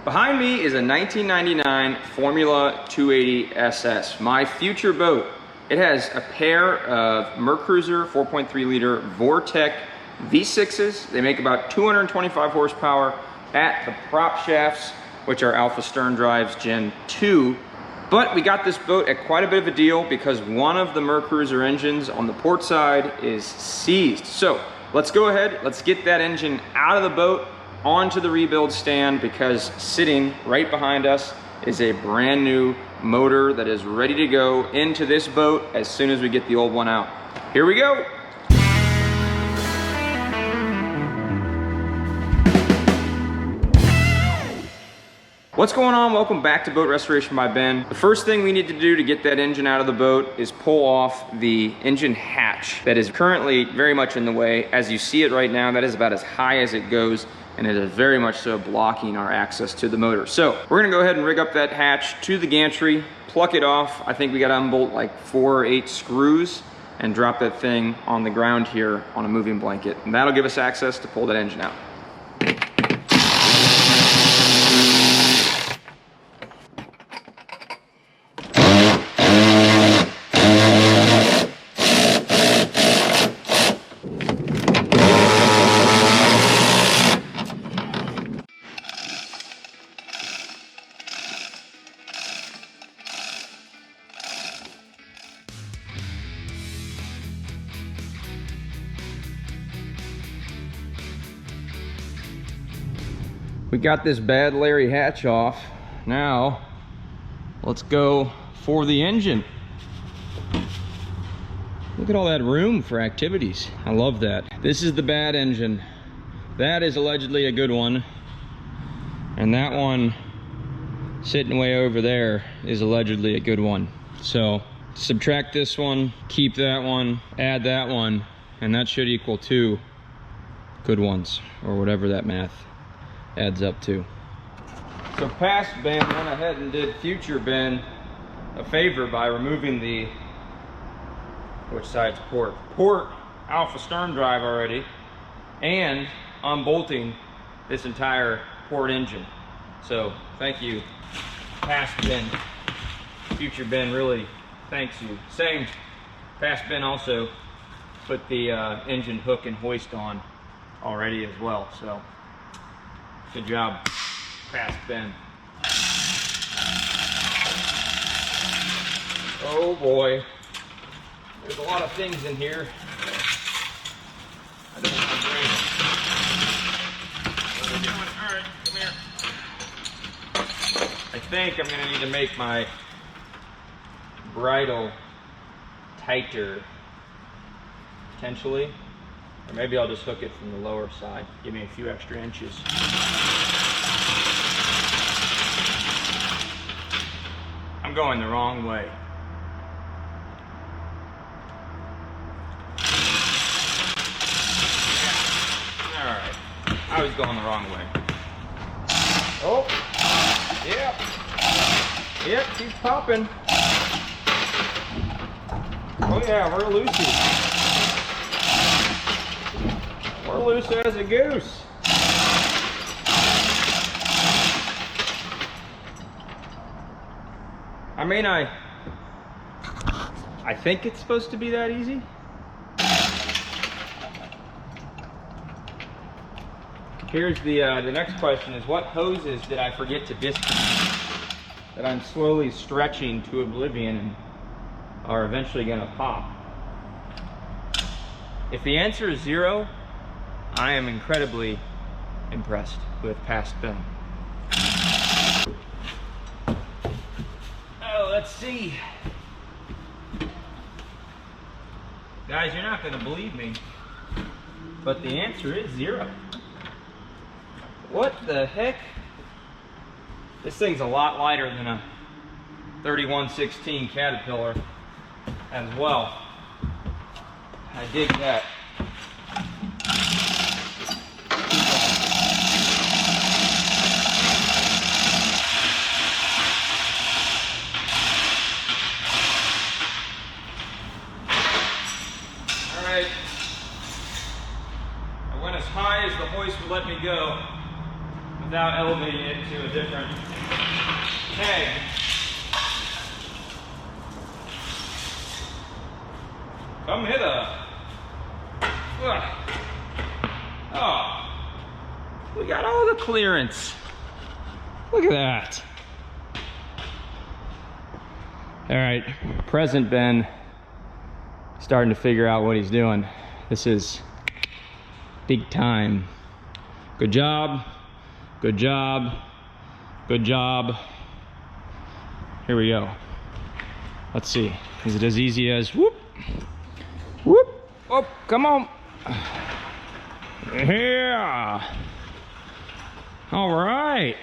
Behind me is a 1999 Formula 280 SS, my future boat. It has a pair of Mercruiser 4.3 liter Vortec V6s. They make about 225 horsepower at the prop shafts, which are Alpha sterndrives Gen 2. But we got this boat at quite a bit of a deal because one of the Mercruiser engines on the port side is seized. So let's go ahead, let's get that engine out of the boat onto the rebuild stand, because sitting right behind us is a brand new motor that is ready to go into this boat as soon as we get the old one out. Here we go. What's going on? Welcome back to Boat Restoration by Ben. The first thing we need to do to get that engine out of the boat is pull off the engine hatch that is currently very much in the way. As you see it right now, that is about as high as it goes, and it is very much so blocking our access to the motor. So we're gonna go ahead and rig up that hatch to the gantry, pluck it off. I think we gotta unbolt like 4 or 8 screws and drop that thing on the ground here on a moving blanket. And that'll give us access to pull that engine out. We got this bad Larry hatch off. Now, let's go for the engine. Look at all that room for activities. I love that. This is the bad engine. That is allegedly a good one. And that one sitting way over there is allegedly a good one. So subtract this one, keep that one, add that one, and that should equal 2 good ones, or whatever that math adds up to. So past Ben went ahead and did future Ben a favor by removing the, which side's port Alpha stern drive already, and unbolting this entire port engine. So thank you, past Ben. Future Ben really thanks you. Same, past Ben also put the engine hook and hoist on already as well. So good job, past Ben. Oh boy, there's a lot of things in here. I don't want to break. What are we doing? All right, come here. I think I'm gonna need to make my bridle tighter, potentially. Or maybe I'll just hook it from the lower side. Give me a few extra inches. I'm going the wrong way. All right, I was going the wrong way. Oh, yep, keep popping. Oh yeah, we're loosey. We're loose as a goose. I mean, I think it's supposed to be that easy. Here's the next question is, what hoses did I forget to disconnect that I'm slowly stretching to oblivion and are eventually gonna pop? If the answer is 0, I am incredibly impressed with past Ben. Oh, let's see. Guys, you're not gonna believe me, but the answer is 0. What the heck? This thing's a lot lighter than a 3116 Caterpillar as well. I dig that. Alright. I went as high as the hoist would let me go without elevating it to a different peg. Come hither. Oh, we got all the clearance. Look at that. All right, present Ben starting to figure out what he's doing. This is big time. Good job, good job, good job. Here we go. Let's see, is it as easy as whoop, whoop, oh, come on. Yeah. All right.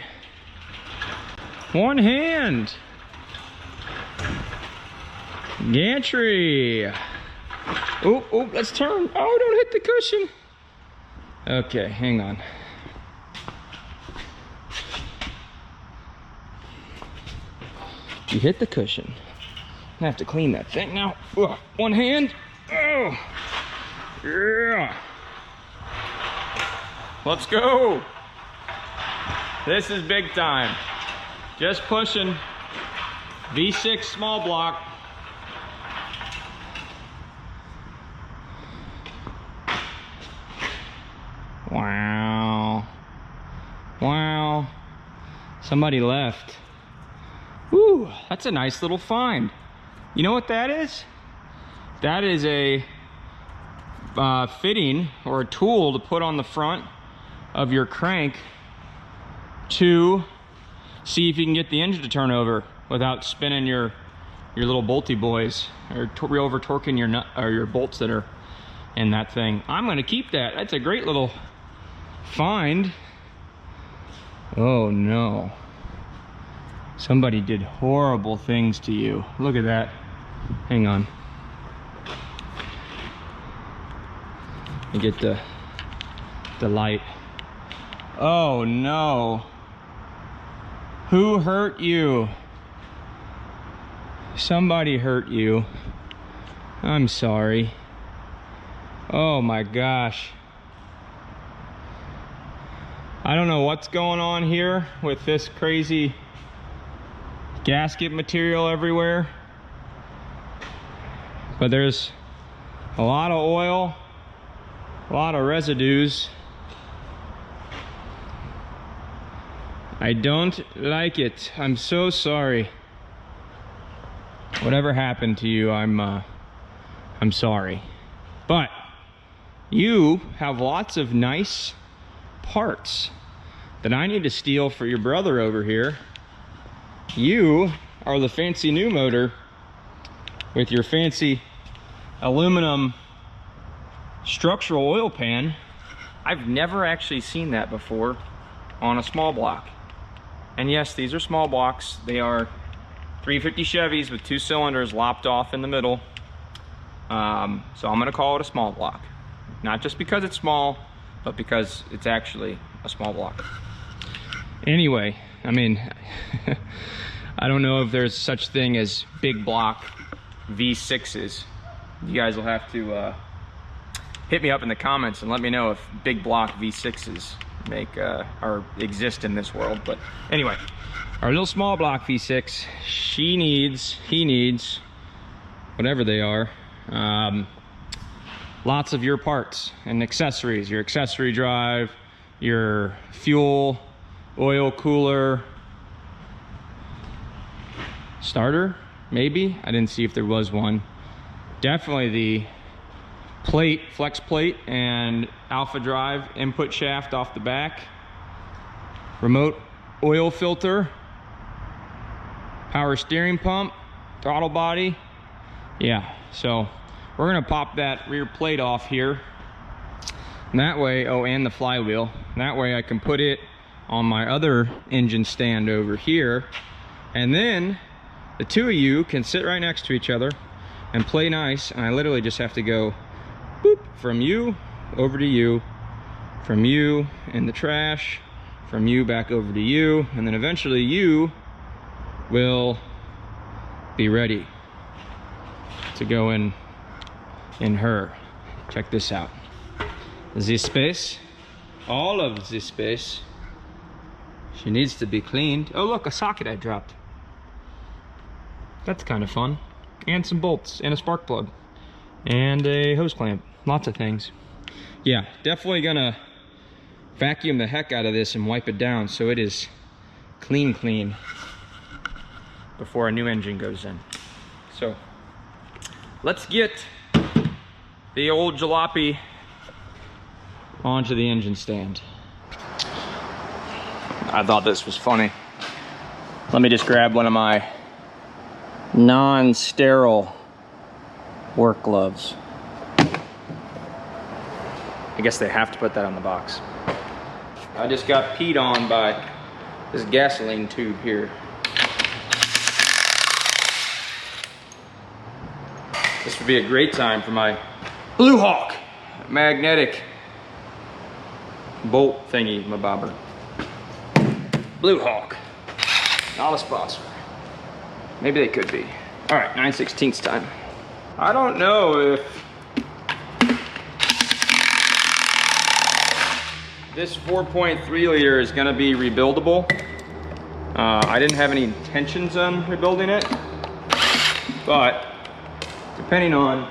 One hand. Gantry. Oh, oh, let's turn. Oh, don't hit the cushion. Okay, hang on. You hit the cushion. I have to clean that thing now. Ugh, one hand. Oh, yeah. Let's go. This is big time. Just pushing. V6 small block. Wow. Wow. Somebody left. Woo, that's a nice little find. You know what that is? That is a fitting or a tool to put on the front of your crank to see if you can get the engine to turn over without spinning your little bolty boys or over torquing your nut or your bolts that are in that thing. I'm gonna keep that. That's a great little find. Oh no. Somebody did horrible things to you. Look at that. Hang on. Let me get the light. Oh no. Who hurt you? Somebody hurt you. I'm sorry. Oh my gosh. I don't know what's going on here with this crazy gasket material everywhere, but there's a lot of oil, a lot of residues. I don't like it. I'm so sorry. Whatever happened to you, I'm sorry. But you have lots of nice parts that I need to steal for your brother over here. You are the fancy new motor with your fancy aluminum structural oil pan. I've never actually seen that before on a small block. And yes, these are small blocks. They are 350 Chevys with 2 cylinders lopped off in the middle. So I'm gonna call it a small block. Not just because it's small, but because it's actually a small block. Anyway, I mean, I don't know if there's such thing as big block V6s. You guys will have to hit me up in the comments and let me know if big block V6s make or exist in this world. But anyway, our little small block V6, he needs, whatever they are, lots of your parts and accessories, your accessory drive, your fuel, oil cooler, starter, maybe. I didn't see if there was one. Definitely the plate, flex plate, and alpha drive input shaft off the back, remote oil filter, power steering pump, throttle body. Yeah, so we're gonna pop that rear plate off here. And that way, oh, and the flywheel. That way I can put it on my other engine stand over here. And then the two of you can sit right next to each other and play nice. And I literally just have to go boop, from you over to you, from you in the trash, from you back over to you, and then eventually you will be ready to go in her. Check this out. This space, all of this space She needs to be cleaned. Oh look, a socket I dropped. That's kind of fun. And some bolts and a spark plug and a hose clamp. Lots of things. Yeah, definitely gonna vacuum the heck out of this and wipe it down so it is clean before a new engine goes in. So let's get the old jalopy onto the engine stand. I thought this was funny. Let me just grab one of my non-sterile work gloves. I guess they have to put that on the box. I just got peed on by this gasoline tube here. This would be a great time for my Blue Hawk magnetic bolt thingy, my bobber. Blue Hawk, not a sponsor. Maybe they could be. All right, 9/16 time. I don't know if this 4.3 liter is gonna be rebuildable. I didn't have any intentions on rebuilding it, but depending on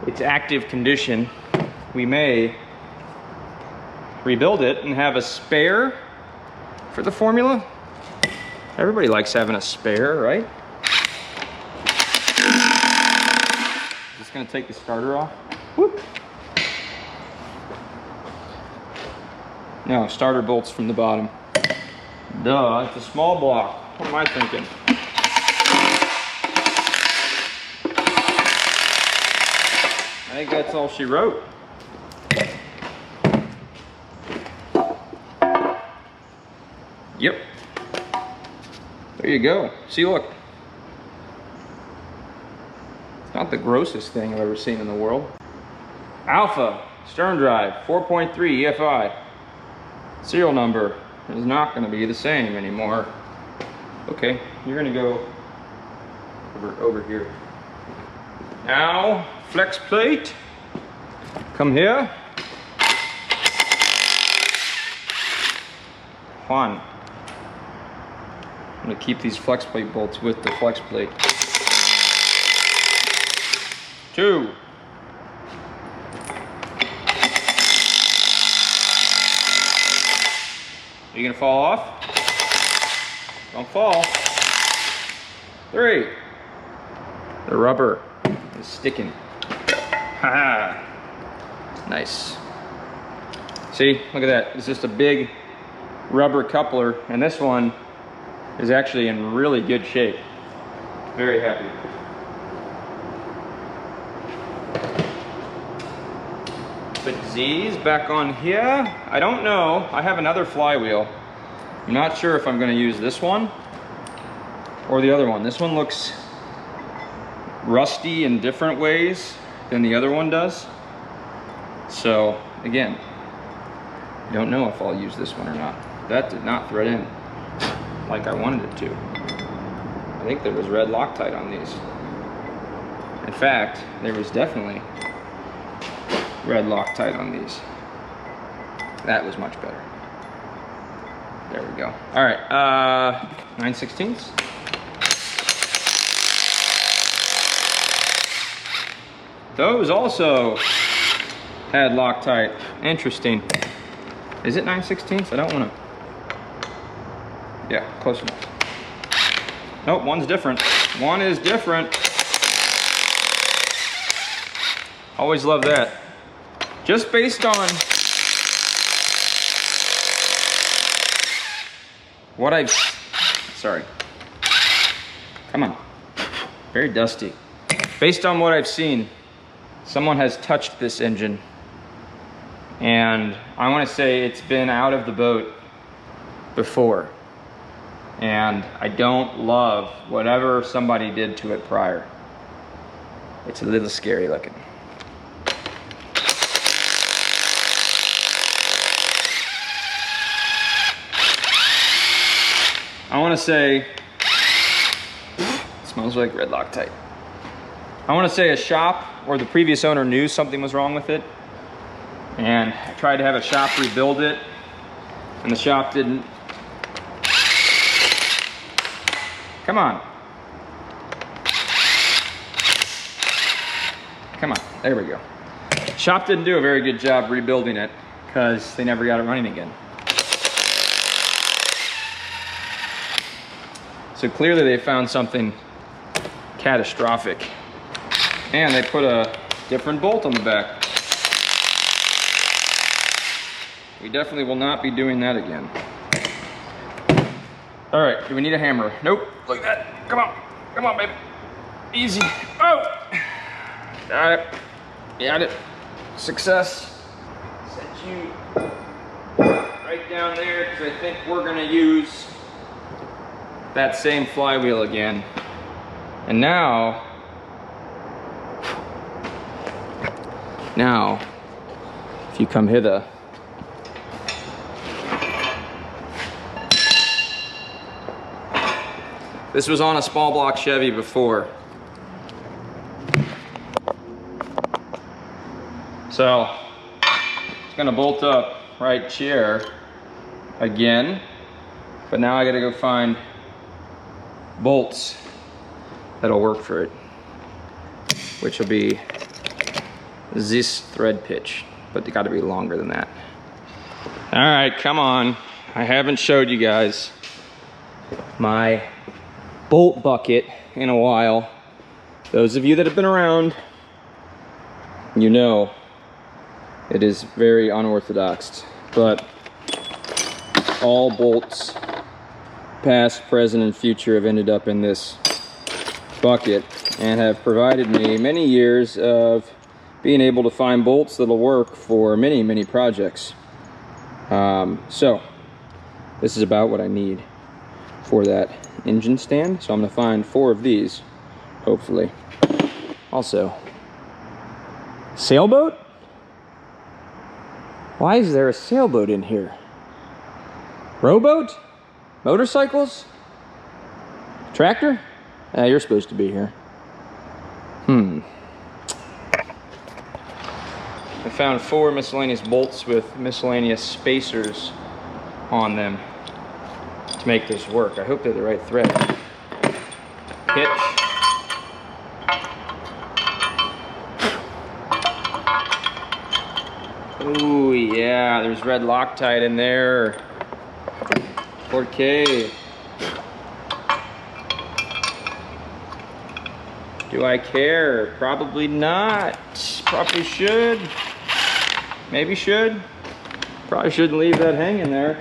its active condition, we may rebuild it and have a spare for the formula. Everybody likes having a spare, right? Just gonna take the starter off. Whoop. No, starter bolts from the bottom. Duh, it's a small block. What am I thinking? I think that's all she wrote. Yep. There you go. See, look. It's not the grossest thing I've ever seen in the world. Alpha sterndrive 4.3 EFI. Serial number is not going to be the same anymore. Okay, you're going to go over here. Now, flex plate. Come here. One. I'm going to keep these flex plate bolts with the flex plate. 2. Are you gonna fall off? Don't fall. 3. The rubber is sticking. Ha! Nice. See, look at that. It's just a big rubber coupler, and this one is actually in really good shape. Very happy. Put Z's back on here. I don't know. I have another flywheel. I'm not sure if I'm going to use this one or the other one. This one looks rusty in different ways than the other one does. So again, I don't know if I'll use this one or not. That did not thread in like I wanted it to. I think there was red Loctite on these. In fact, there was definitely red Loctite on these. That was much better. There we go. All right, 9/16. Those also had Loctite. Interesting. Is it 9/16? I don't want to. Yeah, close enough. Nope, one's different. One is different. Always love that. Just based on what I've, sorry, come on, very dusty. Based on what I've seen, someone has touched this engine, and I want to say it's been out of the boat before, and I don't love whatever somebody did to it prior. It's a little scary looking. I want to say, it smells like red Loctite. I want to say a shop or the previous owner knew something was wrong with it, and tried to have a shop rebuild it, and the shop didn't Come on. Come on, there we go. Shop didn't do a very good job rebuilding it because they never got it running again. So clearly they found something catastrophic. And they put a different bolt on the back. We definitely will not be doing that again. All right, do we need a hammer? Nope, look at that. Come on, baby. Easy. Oh! Got it. Success. Set you right down there because I think we're gonna use that same flywheel again. And now, if you come hither, this was on a small block Chevy before. So it's gonna bolt up right here again, but now I gotta go find bolts that'll work for it, which will be this thread pitch, but they gotta be longer than that. All right, come on. I haven't showed you guys my bolt bucket in a while. Those of you that have been around, you know it is very unorthodox, but all bolts, past, present, and future, have ended up in this bucket and have provided me many years of being able to find bolts that'll work for many, many projects. So this is about what I need for that engine stand. So I'm gonna find 4 of these, hopefully. Also, sailboat? Why is there a sailboat in here? Rowboat? Motorcycles? Tractor? You're supposed to be here. I found 4 miscellaneous bolts with miscellaneous spacers on them to make this work. I hope they're the right thread. Hitch. Ooh, yeah, there's red Loctite in there. 4K. Do I care? Probably not. Probably should. Maybe should. Probably shouldn't leave that hanging there.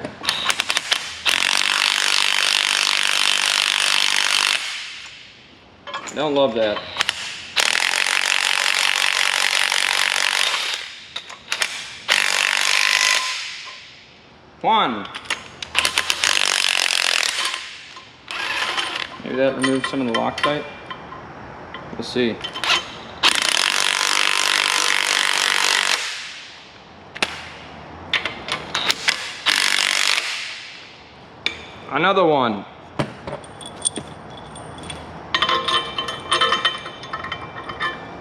Don't love that. One. Maybe that removes some of the Loctite. We'll see. Another one.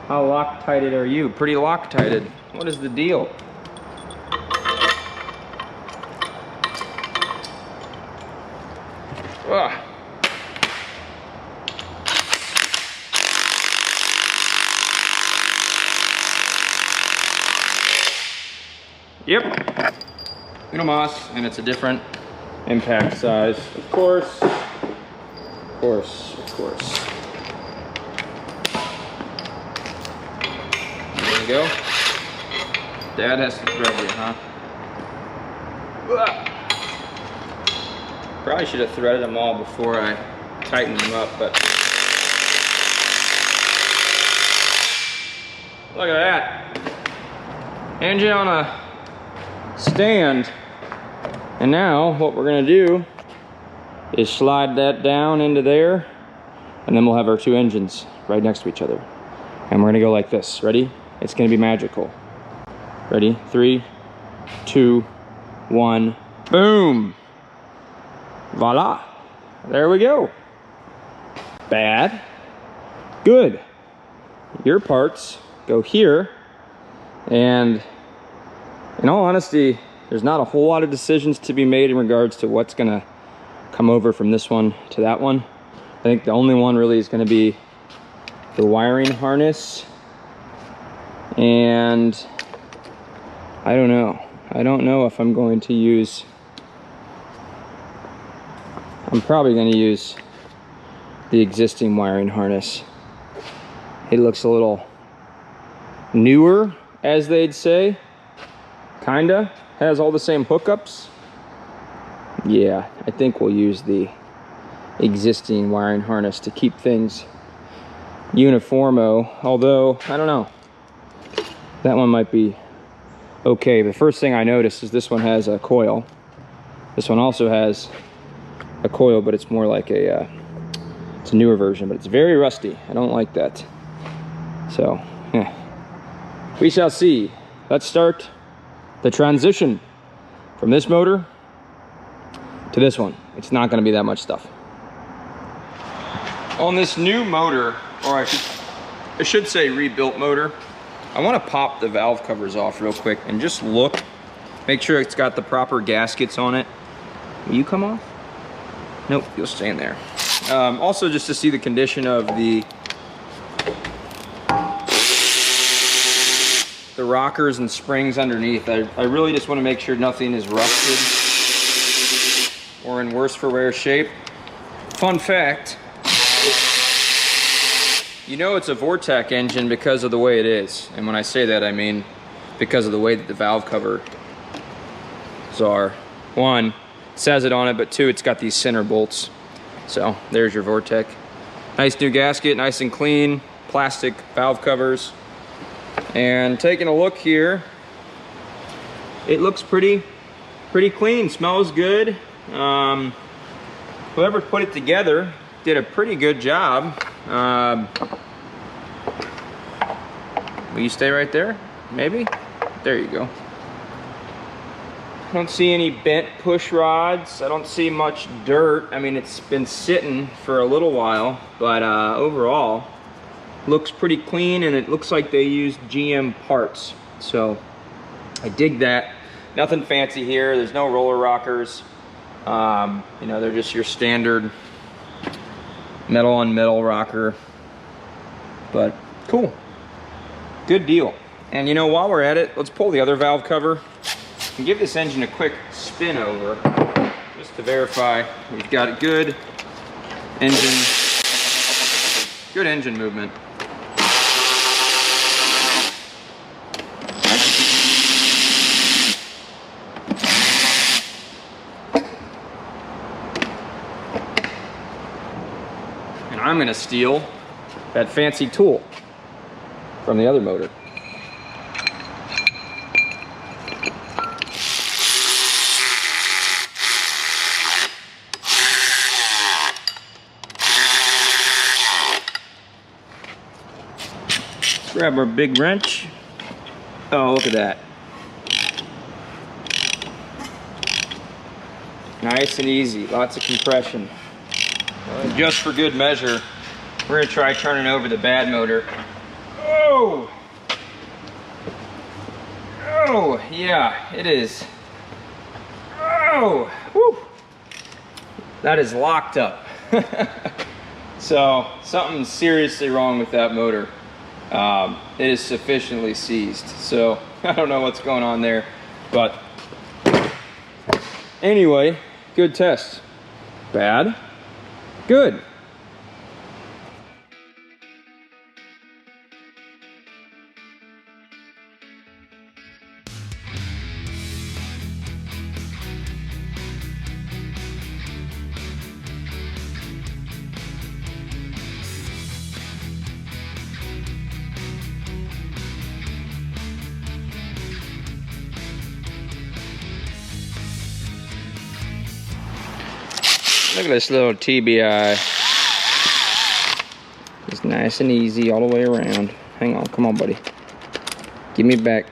How Loctited are you? Pretty Loctited. What is the deal? Ugh. Yep. Uno mas, and it's a different impact size. Of course. Of course. Of course. There you go. Dad has to thread you, huh? Ugh. Probably should have threaded them all before I tightened them up, but look at that. Engine on a stand. And now what we're gonna do is slide that down into there, and then we'll have our 2 engines right next to each other. And we're gonna go like this. Ready? It's gonna be magical. Ready? 3, 2, 1, boom! Voila! There we go. Bad. Good. Your parts go here, and in all honesty, there's not a whole lot of decisions to be made in regards to what's gonna come over from this one to that one. I think the only one really is going to be the wiring harness, and I don't know. I don't know if I'm going to use, I'm probably going to use the existing wiring harness. It looks a little newer, as they'd say. Kinda. Has all the same hookups. Yeah, I think we'll use the existing wiring harness to keep things uniformo, although I don't know, that one might be okay. The first thing I noticed is this one has a coil. This one also has a coil, but it's more like a it's a newer version, but it's very rusty. I don't like that. So yeah, we shall see. Let's start the transition from this motor to this one. It's not going to be that much stuff. On this new motor, or I should say rebuilt motor, I want to pop the valve covers off real quick and just look, make sure it's got the proper gaskets on it. Will you come off? Nope, you'll stay in there. Also, just to see the condition of the rockers and springs underneath. I really just want to make sure nothing is rusted or in worse for wear shape. Fun fact, you know it's a Vortec engine because of the way it is. And when I say that, I mean because of the way that the valve covers are. One, it says it on it, but two, it's got these center bolts. So there's your Vortec. Nice new gasket, nice and clean, plastic valve covers. And taking a look here, it looks pretty clean, smells good. Whoever put it together did a pretty good job. Will you stay right there? Maybe? There you go. I don't see any bent push rods. I don't see much dirt. I mean, it's been sitting for a little while, but overall, looks pretty clean, and it looks like they used GM parts. So I dig that. Nothing fancy here. There's no roller rockers. You know, they're just your standard metal on metal rocker, but cool, good deal. And you know, while we're at it, let's pull the other valve cover and give this engine a quick spin over just to verify we've got good engine movement. I'm going to steal that fancy tool from the other motor. Let's grab our big wrench. Oh, look at that. Nice and easy, lots of compression. Just for good measure, we're gonna try turning over the bad motor. Oh! Oh, yeah, it is. Oh! Woo! That is locked up. So, something's seriously wrong with that motor. It is sufficiently seized. So, I don't know what's going on there, but anyway, good test. Bad. Good. Look at this little TBI. It's nice and easy all the way around. Hang on, come on, buddy. Give me back.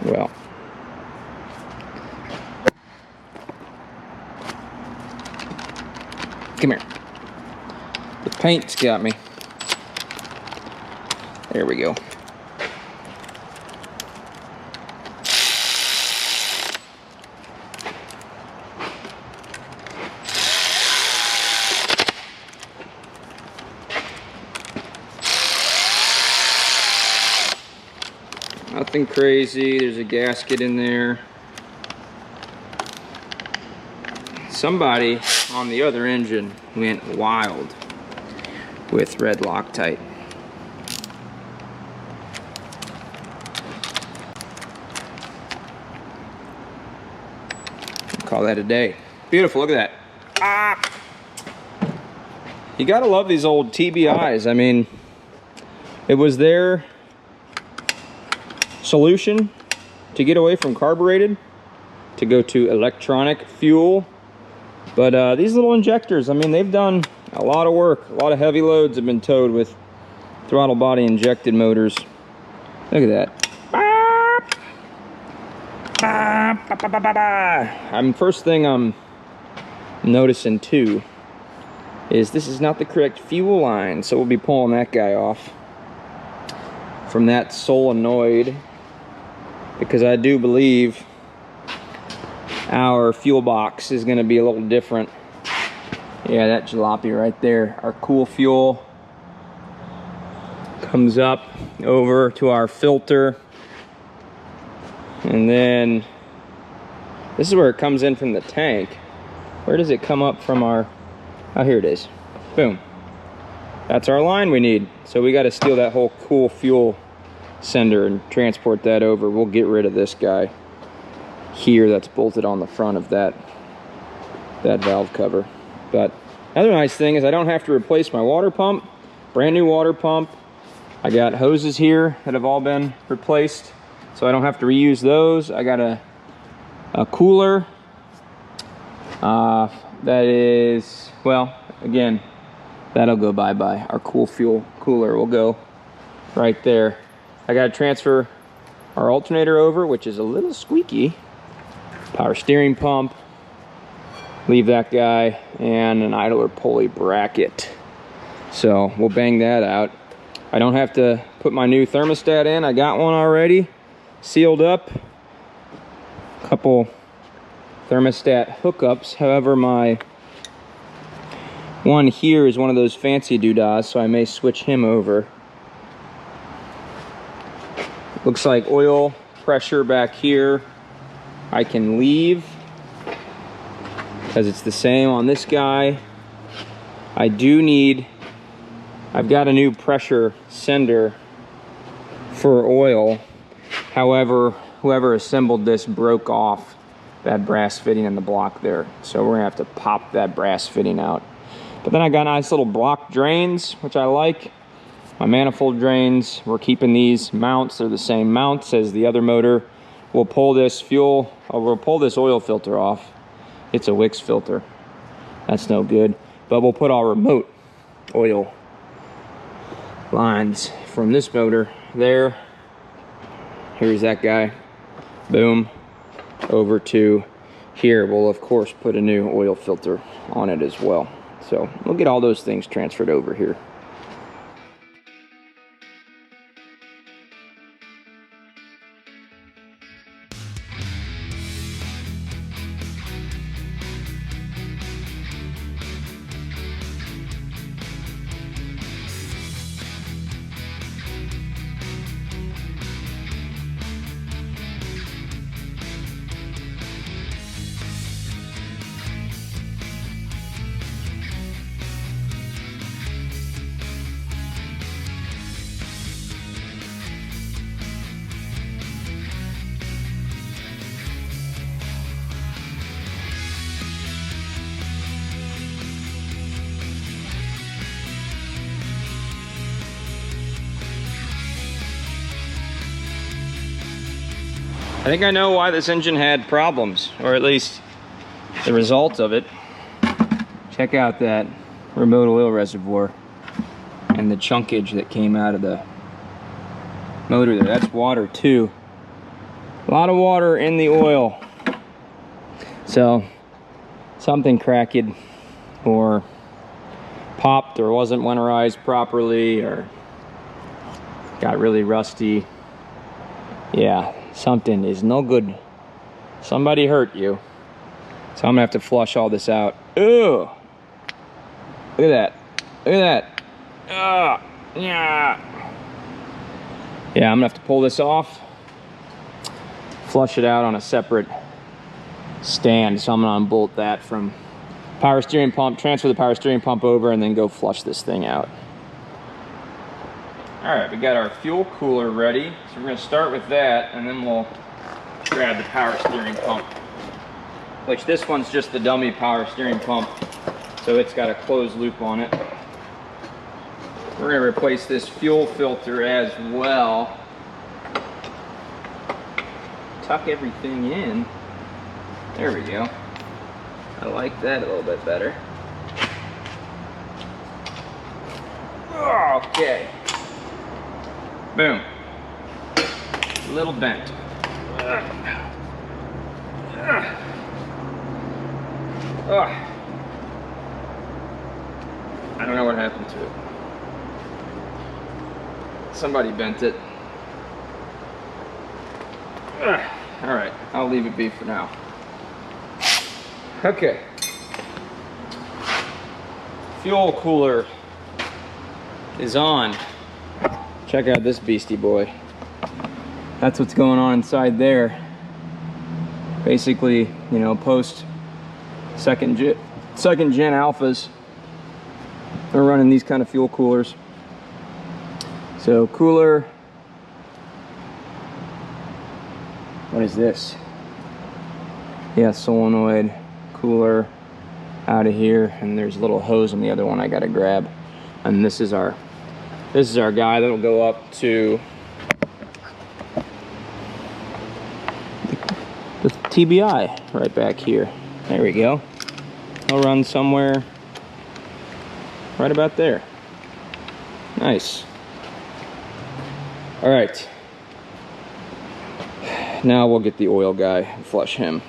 Well. Come here. The paint's got me. There we go. Nothing crazy. There's a gasket in there. Somebody on the other engine went wild with red Loctite. Call that a day. Beautiful, look at that. Ah! You gotta love these old TBIs. I mean, it was their solution to get away from carbureted, to go to electronic fuel. But these little injectors, I mean, they've done a lot of work. A lot of heavy loads have been towed with throttle body injected motors. Look at that. First thing I'm noticing too is this is not the correct fuel line, so we'll be pulling that guy off from that solenoid, because I do believe our fuel box is going to be a little different. Yeah, that jalopy right there. Our cool fuel comes up over to our filter, and then this is where it comes in from the tank. Where does it come up from our... Oh, here it is. Boom. That's our line we need. So we got to steal that whole cool fuel sender and transport that over. We'll get rid of this guy here that's bolted on the front of that valve cover. But another nice thing is I don't have to replace my water pump. Brand new water pump. I got hoses here that have all been replaced, so I don't have to reuse those. I got a cooler that is, well, again, that'll go bye-bye. Our cool fuel cooler will go right there. I got to transfer our alternator over, which is a little squeaky. Power steering pump, leave that guy, and an idler pulley bracket. So we'll bang that out. I don't have to put my new thermostat in. I got one already sealed up. Couple thermostat hookups. However, my one here is one of those fancy doodahs, so I may switch him over. Looks like oil pressure back here I can leave because it's the same on this guy. I've got a new pressure sender for oil. However, whoever assembled this broke off that brass fitting in the block there. So we're gonna have to pop that brass fitting out. But then I got nice little block drains, which I like. My manifold drains, we're keeping these mounts. They're the same mounts as the other motor. We'll pull this we'll pull this oil filter off. It's a Wix filter. That's no good. But we'll put our remote oil lines from this motor there. Here's that guy. Boom. Over to here. We'll of course put a new oil filter on it as well. So we'll get all those things transferred over here. I think I know why this engine had problems, or at least the result of it. Check out that remote oil reservoir and the chunkage that came out of the motor there. That's water too. A lot of water in the oil. So something cracked or popped or wasn't winterized properly or got really rusty. Yeah, something is no good. Somebody hurt you. So I'm gonna have to flush all this out. Ew! Look at that. Look at that. Yeah. Yeah, I'm gonna have to pull this off flush it out on a separate stand. So I'm gonna unbolt that from power steering pump, transfer the power steering pump over, and then go flush this thing out. All right, we got our fuel cooler ready. So we're gonna start with that, and then we'll grab the power steering pump, which this one's just the dummy power steering pump. So it's got a closed loop on it. We're gonna replace this fuel filter as well. Tuck everything in. There we go. I like that a little bit better. Okay. Boom. A little bent. I don't know what happened to it. Somebody bent it. All right, I'll leave it be for now. Okay. Fuel cooler is on. Check out this beastie boy. That's what's going on inside there. Basically, you know, post second gen alphas, we're running these kind of fuel coolers. So cooler, what is this? Yeah, solenoid cooler out of here, and there's a little hose on the other one I gotta grab. And this is our guy that'll go up to the TBI right back here. There we go. I'll run somewhere right about there. Nice. All right. Now we'll get the oil guy and flush him.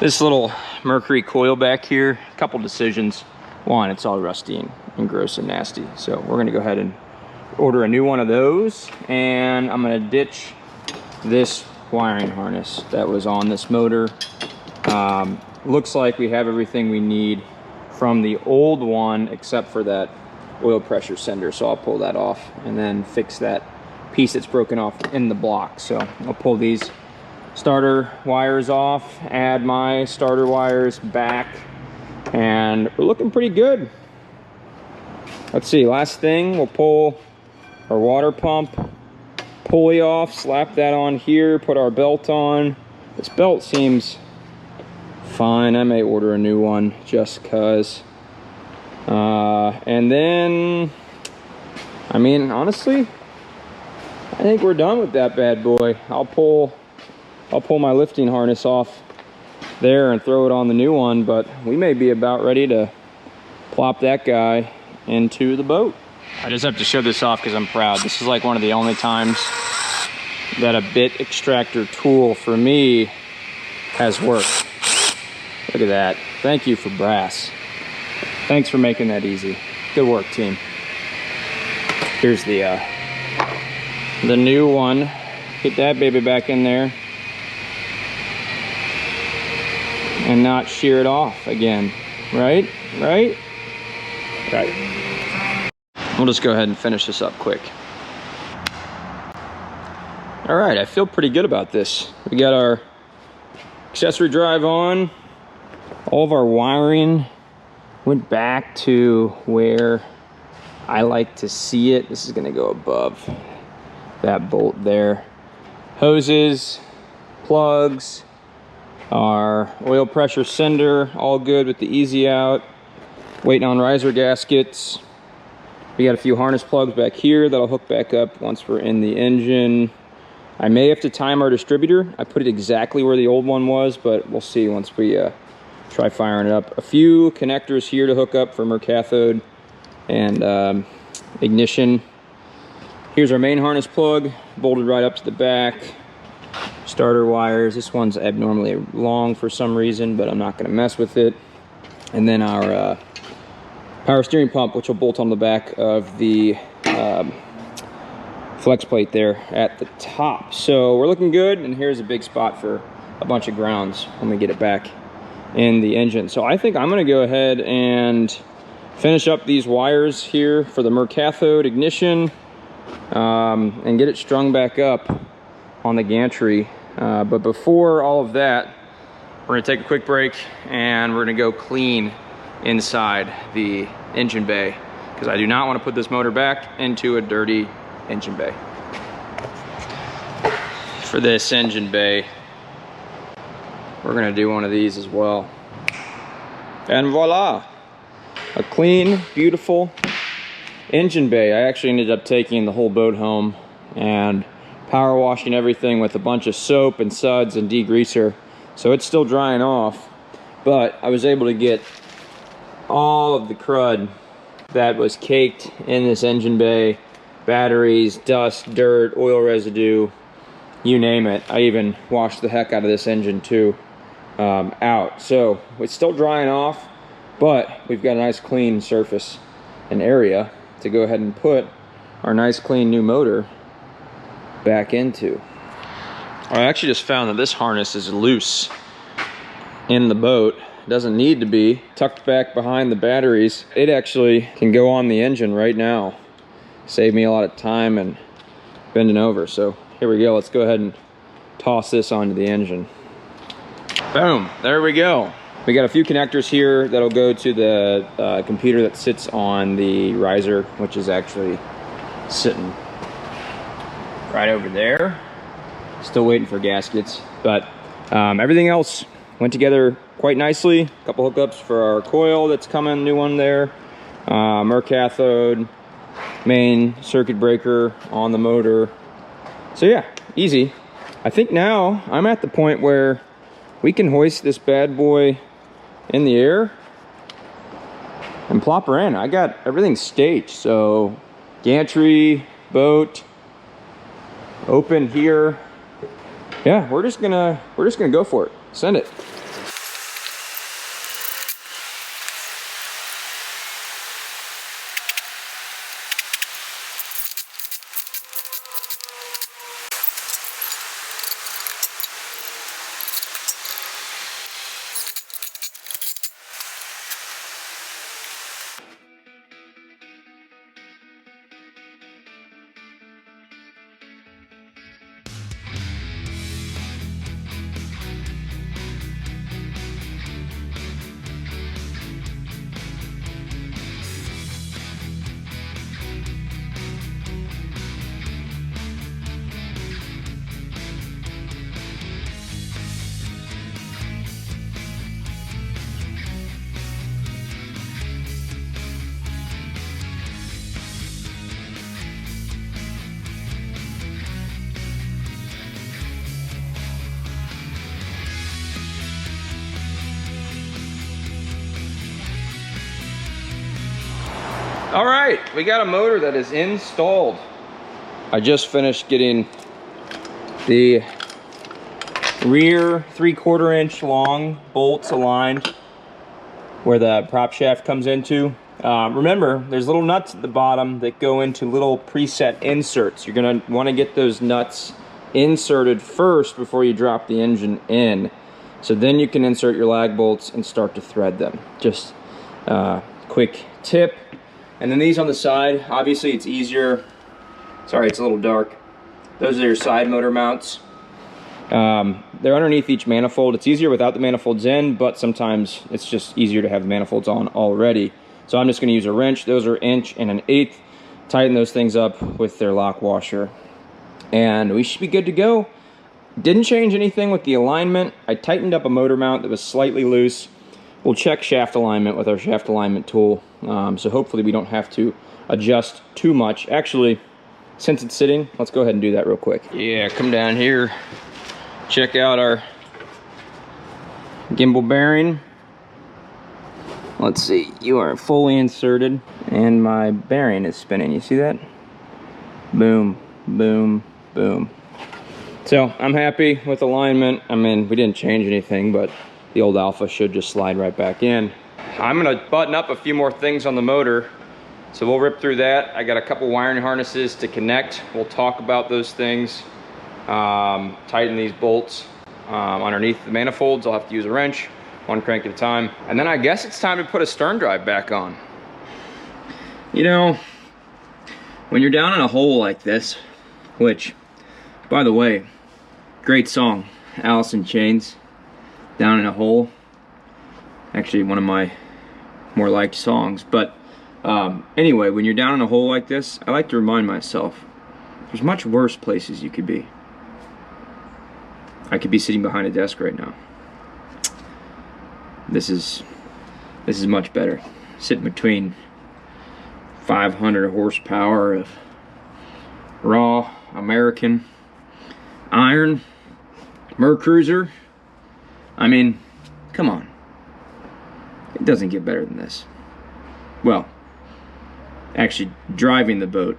This little Mercury coil back here, a couple decisions. One, it's all rusty and gross and nasty. So we're gonna go ahead and order a new one of those, and I'm gonna ditch this wiring harness that was on this motor. Looks like we have everything we need from the old one except for that oil pressure sender. So I'll pull that off and then fix that piece that's broken off in the block. So I'll pull these starter wires off, add my starter wires back, and we're looking pretty good. Let's see, last thing, we'll pull our water pump pulley off, slap that on here, put our belt on. This belt seems fine. I may order a new one just cause. And then, I mean, honestly, I think we're done with that bad boy. I'll pull my lifting harness off there and throw it on the new one, but we may be about ready to plop that guy into the boat. I just have to show this off because I'm proud. This is like one of the only times that a bit extractor tool for me has worked. Look at that. Thank you for brass. Thanks for making that easy. Good work, team. Here's the new one. Get that baby back in there and not shear it off again. Right? We'll just go ahead and finish this up quick. All right, I feel pretty good about this. We got our accessory drive on. All of our wiring went back to where I like to see it. This is gonna go above that bolt there. Hoses, plugs, our oil pressure sender, all good with the easy out. Waiting on riser gaskets. We got a few harness plugs back here that'll hook back up once we're in the engine. I may have to time our distributor. I put it exactly where the old one was, but we'll see once we try firing it up. A few connectors here to hook up for Mercathode and ignition. Here's our main harness plug, bolted right up to the back. Starter wires. This one's abnormally long for some reason, but I'm not gonna mess with it. And then our power steering pump, which will bolt on the back of the flex plate there at the top. So we're looking good, and here's a big spot for a bunch of grounds when we get it back in the engine. So I think I'm gonna go ahead and finish up these wires here for the Mercathode ignition and get it strung back up on the gantry. But before all of that, we're gonna take a quick break and we're gonna go clean inside the engine bay, because I do not want to put this motor back into a dirty engine bay. For this engine bay, we're gonna do one of these as well. And voila, a clean, beautiful engine bay. I actually ended up taking the whole boat home and power washing everything with a bunch of soap and suds and degreaser. So it's still drying off, but I was able to get all of the crud that was caked in this engine bay, batteries, dust, dirt, oil residue, you name it. I even washed the heck out of this engine too out. So it's still drying off, but we've got a nice clean surface and area to go ahead and put our nice clean new motor back into. I actually just found that this harness is loose in the boat. Doesn't need to be tucked back behind the batteries. It actually can go on the engine right now. Save me a lot of time and bending over. So here we go. Let's go ahead and toss this onto the engine. Boom, there we go. We got a few connectors here that'll go to the computer that sits on the riser, which is actually sitting right over there. Still waiting for gaskets, but everything else went together quite nicely. A couple hookups for our coil that's coming, new one there. Mercathode, main circuit breaker on the motor. So yeah, easy. I think now I'm at the point where we can hoist this bad boy in the air and plop her in. I got everything staged, so gantry, boat, open here. Yeah, we're just gonna go for it. Send it. All right, we got a motor that is installed. I just finished getting the rear 3/4 inch long bolts aligned where the prop shaft comes into. Remember, there's little nuts at the bottom that go into little preset inserts. You're gonna wanna get those nuts inserted first before you drop the engine in. So then you can insert your lag bolts and start to thread them. Just quick tip. And then these on the side, obviously it's easier. Sorry, it's a little dark. Those are your side motor mounts. They're underneath each manifold. It's easier without the manifolds in, but sometimes it's just easier to have the manifolds on already. So I'm just going to use a wrench. Those are 1 and 1/8. Tighten those things up with their lock washer, and we should be good to go. Didn't change anything with the alignment. I tightened up a motor mount that was slightly loose. We'll check shaft alignment with our shaft alignment tool, so hopefully we don't have to adjust too much. Actually, since it's sitting, let's go ahead and do that real quick. Yeah, come down here, check out our gimbal bearing. Let's see, you are fully inserted, and my bearing is spinning. You see that? Boom, boom, boom. So I'm happy with alignment. I mean, we didn't change anything, but the old Alpha should just slide right back in. I'm gonna button up a few more things on the motor, so we'll rip through that. I got a couple wiring harnesses to connect. We'll talk about those things. Tighten these bolts underneath the manifolds. I'll have to use a wrench, 1 crank at a time. And then I guess it's time to put a stern drive back on. You know, when you're down in a hole like this, which, by the way, great song, Alice in Chains, Down in a Hole. Actually, one of my more liked songs. But anyway, when you're down in a hole like this, I like to remind myself, there's much worse places you could be. I could be sitting behind a desk right now. This is much better. Sitting between 500 horsepower of raw American iron Mercruiser. I mean, come on. It doesn't get better than this. Well, actually driving the boat,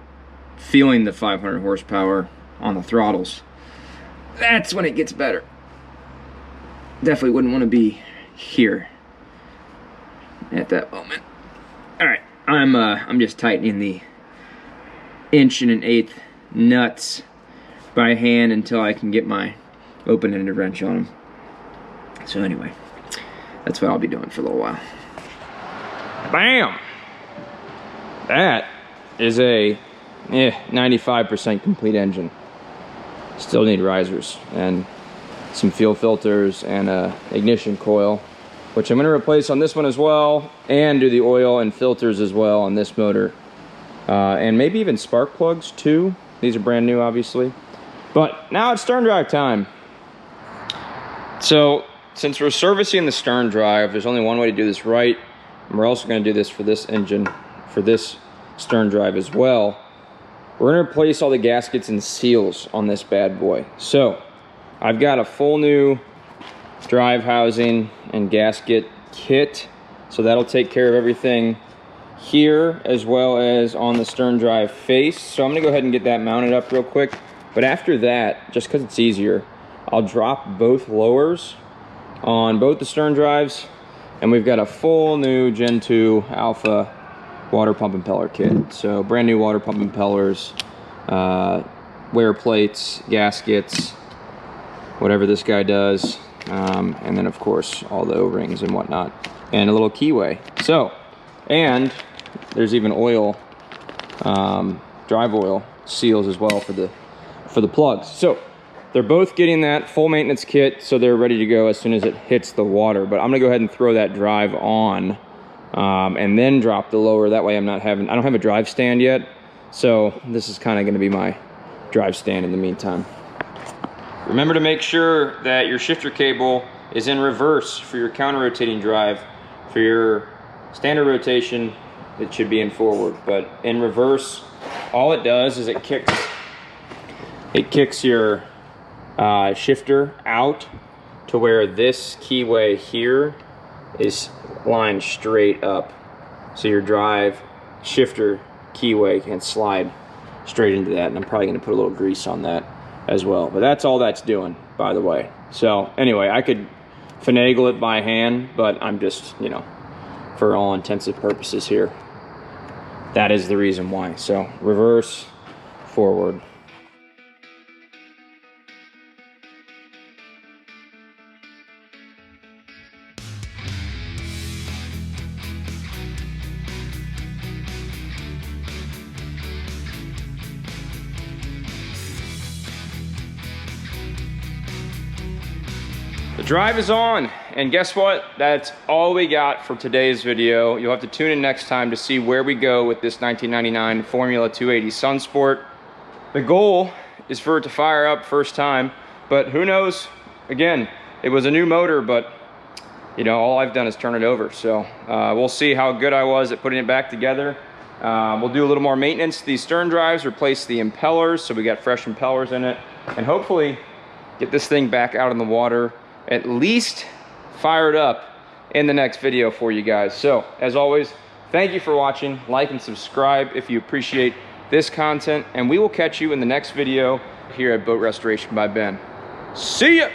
feeling the 500 horsepower on the throttles, that's when it gets better. Definitely wouldn't want to be here at that moment. All right, I'm just tightening the 1 and 1/8 nuts by hand until I can get my open-ended wrench on them. So anyway, that's what I'll be doing for a little while. Bam! That is a 95% complete engine. Still need risers and some fuel filters and a ignition coil, which I'm going to replace on this one as well, and do the oil and filters as well on this motor, and maybe even spark plugs too. These are brand new, obviously. But now it's stern drive time. So since we're servicing the stern drive, there's only one way to do this right, and we're also going to do this for this engine, for this stern drive as well. We're going to replace all the gaskets and seals on this bad boy. So I've got a full new drive housing and gasket kit, so that'll take care of everything here as well as on the stern drive face. So I'm going to go ahead and get that mounted up real quick. But after that, just because it's easier, I'll drop both lowers on both the stern drives, and we've got a full new Gen 2 Alpha water pump impeller kit. So brand new water pump impellers, wear plates, gaskets, whatever this guy does, and then of course all the O-rings and whatnot, and a little keyway. So, and there's even oil, drive oil seals as well for the plugs. So they're both getting that full maintenance kit, so they're ready to go as soon as it hits the water. But I'm gonna go ahead and throw that drive on, and then drop the lower. That way I don't have a drive stand yet, so this is kind of going to be my drive stand in the meantime. Remember to make sure that your shifter cable is in reverse for your counter rotating drive. For your standard rotation, it should be in forward, but in reverse, all it does is it kicks your shifter out to where this keyway here is lined straight up, so your drive shifter keyway can slide straight into that. And I'm probably going to put a little grease on that as well, but that's all that's doing, by the way. So anyway, I could finagle it by hand, but I'm just, you know, for all intensive purposes here, that is the reason why. So reverse, forward. drive is on, and guess what? That's all we got for today's video. You'll have to tune in next time to see where we go with this 1999 Formula 280 Sunsport. The goal is for it to fire up first time, but who knows? Again, it was a new motor, but you know, all I've done is turn it over. So we'll see how good I was at putting it back together. We'll do a little more maintenance to these stern drives, replace the impellers, so we got fresh impellers in it, and hopefully get this thing back out in the water, at least fired up in the next video for you guys. So as always, thank you for watching. Like and subscribe if you appreciate this content, and we will catch you in the next video here at Boat Restoration by Ben. See ya!